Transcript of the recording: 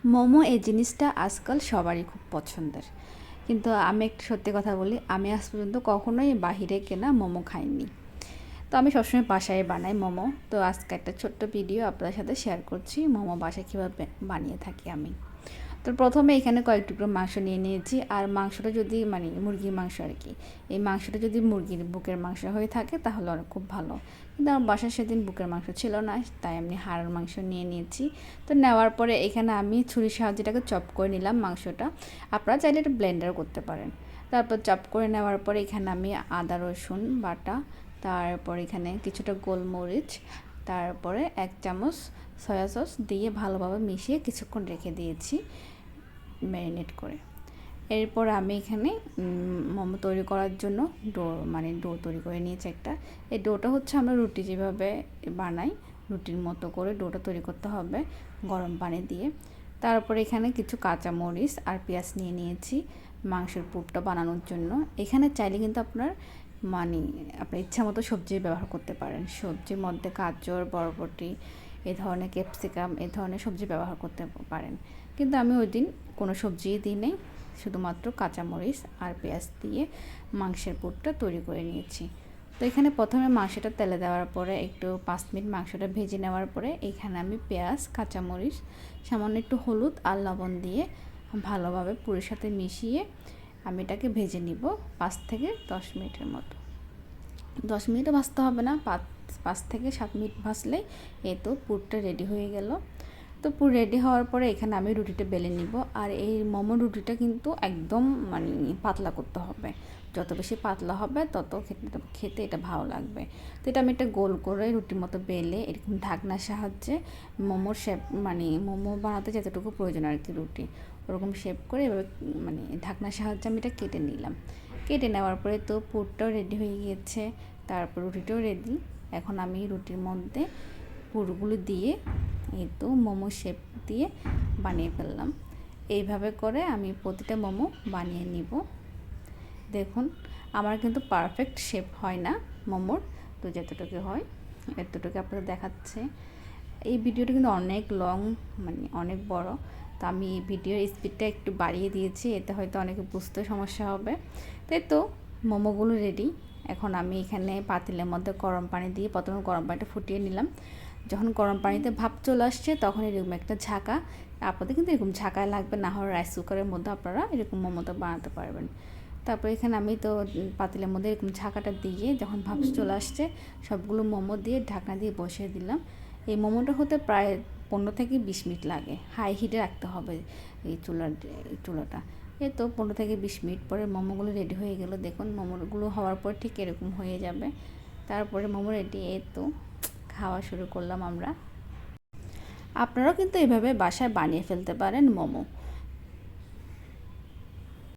মোমো এই জিনিসটা আজকাল সবারই খুব পছন্দের। কিন্তু আমি একটা সত্যি কথা বলি, আমি আজ পর্যন্ত কখনোই বাহিরে কেনা মোমো খাইনি। তো আমি সবসময় বাসায় বানাই মোমো। তো আজকে একটা ছোট্ট ভিডিও আপনাদের সাথে শেয়ার করছি মোমো বাসায় কীভাবে বানিয়ে থাকি আমি। তো প্রথমে এখানে কয়েক টুকরো মাংস নিয়ে নিয়েছি। আর মাংসটা যদি মুরগির মাংস আর কি, এই মাংসটা যদি মুরগির বুকের মাংস হয়ে থাকে তাহলে অনেক খুব ভালো। কিন্তু আমার বাসায় সেদিন বুকের মাংস ছিল না, তাই আমি হাড়ের মাংস নিয়ে নিয়েছি। তো নেওয়ার পরে এখানে আমি ছুরির সাহায্যে এটাকে চপ করে নিলাম মাংসটা। আপনারা চাইলে এটা ব্লেন্ডার করতে পারেন। তারপর চপ করে নেওয়ার পরে এখানে আমি আদা রসুন বাটা, তারপর এখানে কিছুটা গোলমরিচ, তারপরে 1 চামচ সয়া সস দিয়ে ভালোভাবে মিশিয়ে কিছুক্ষণ রেখে দিয়েছি ম্যারিনেট করে। এরপর আমি এখানে মোমো তৈরি করার জন্য ডো তৈরি করে নিয়েছি একটা। এই ডোটা হচ্ছে আমরা রুটি যেভাবে বানাই রুটির মতো করে ডোটা তৈরি করতে হবে গরম পানি দিয়ে। তারপরে এখানে কিছু কাঁচামরিচ আর পেঁয়াজ নিয়ে নিয়েছি মাংসের পুরটা বানানোর জন্য। এখানে চাইলে কিন্তু আপনার আপনার ইচ্ছা মতো সবজি ব্যবহার করতে পারেন। সবজির মধ্যে গাজর, বরবটি, এই ধরনের ক্যাপসিকাম, এই ধরনের সবজি ব্যবহার করতে পারেন। কিন্তু আমি ওই দিন কোনো সবজি দিই নেই, শুধুমাত্র কাঁচামরিচ আর পেঁয়াজ দিয়ে মাংসের পুরটা তৈরি করে নিয়েছি। তো এখানে প্রথমে মাংসটা তেলে দেওয়ার পরে একটু 5 মিনিট মাংসটা ভেজে নেওয়ার পরে এখানে আমি পেঁয়াজ, কাঁচামরিচ, সামান্য একটু হলুদ আর লবণ দিয়ে ভালোভাবে পুরের সাথে মিশিয়ে আমি এটাকে ভেজে নিব 5 থেকে 10 মিনিটের মতো। 10 মিনিটও ভাজতে হবে না, 5 থেকে 7 মিনিট ভাজলেই এই তো পুরটা রেডি হয়ে গেল। তো পুর রেডি হওয়ার পরে এখানে আমি রুটিটা বেলে নিব। আর এই মোমো রুটিটা কিন্তু একদম পাতলা করতে হবে। যত বেশি পাতলা হবে তত খেতে এটা ভালো লাগবে। তো এটা আমি একটা গোল করে রুটির মতো বেলে এরকম ঢাকনার সাহায্যে মোমোর শেপ মোমো বানাতে যতটুকু প্রয়োজন আর কি রুটি ওরকম শেপ করে এভাবে ঢাকনার সাহায্যে আমি এটা কেটে নিলাম। কেটে নেওয়ার পরে তো পুরটাও রেডি হয়ে গিয়েছে, তারপর রুটিটাও রেডি। এখন আমি রুটির মধ্যে পুরগুলো দিয়ে এই তো মোমো শেপ দিয়ে বানিয়ে ফেললাম। এইভাবে করে আমি প্রতিটা মোমো বানিয়ে নিব। দেখুন আমার কিন্তু পারফেক্ট শেপ হয় না মোমোর, তো যতটুকু হয় এতটুকু আপনাদের দেখাচ্ছে। এই ভিডিওটা কিন্তু অনেক লং, অনেক বড়, তো আমি এই ভিডিওর স্পিডটা একটু বাড়িয়ে দিয়েছি, এতে হয়তো অনেকে বুঝতে সমস্যা হবে। তাই তো মোমোগুলো রেডি। এখন আমি এখানে পাতিলের মধ্যে গরম পানি দিয়ে প্রথমে গরম পানিটা ফুটিয়ে নিলাম। যখন গরম পানিতে ভাপ চলে আসছে তখন এরকম একটা ঝাঁকা, আপনাদের কিন্তু এরকম ঝাঁকায় লাগবে, না হলে রাইস কুকারের মধ্যে আপনারা এরকম মোমোটা বানাতে পারবেন। তারপর এখানে আমি তো পাতিলের মধ্যে এরকম ঝাঁকাটা দিয়ে যখন ভাপ চলে আসছে সবগুলো মোমো দিয়ে ঢাকনা দিয়ে বসিয়ে দিলাম। এই মোমোটা হতে প্রায় 15 থেকে 20 মিনিট লাগে, হাই হিটে রাখতে হবে এই চুলাটা। এই তো 15 থেকে 20 মিনিট পরে মোমোগুলো রেডি হয়ে গেল। দেখুন মোমোগুলো হওয়ার পর ঠিক এরকম হয়ে যাবে। তারপরে মোমো রেডি, এই তো খাওয়া শুরু করলাম আমরা। আপনারাও কিন্তু এভাবে বাসায় বানিয়ে ফেলতে পারেন মোমো।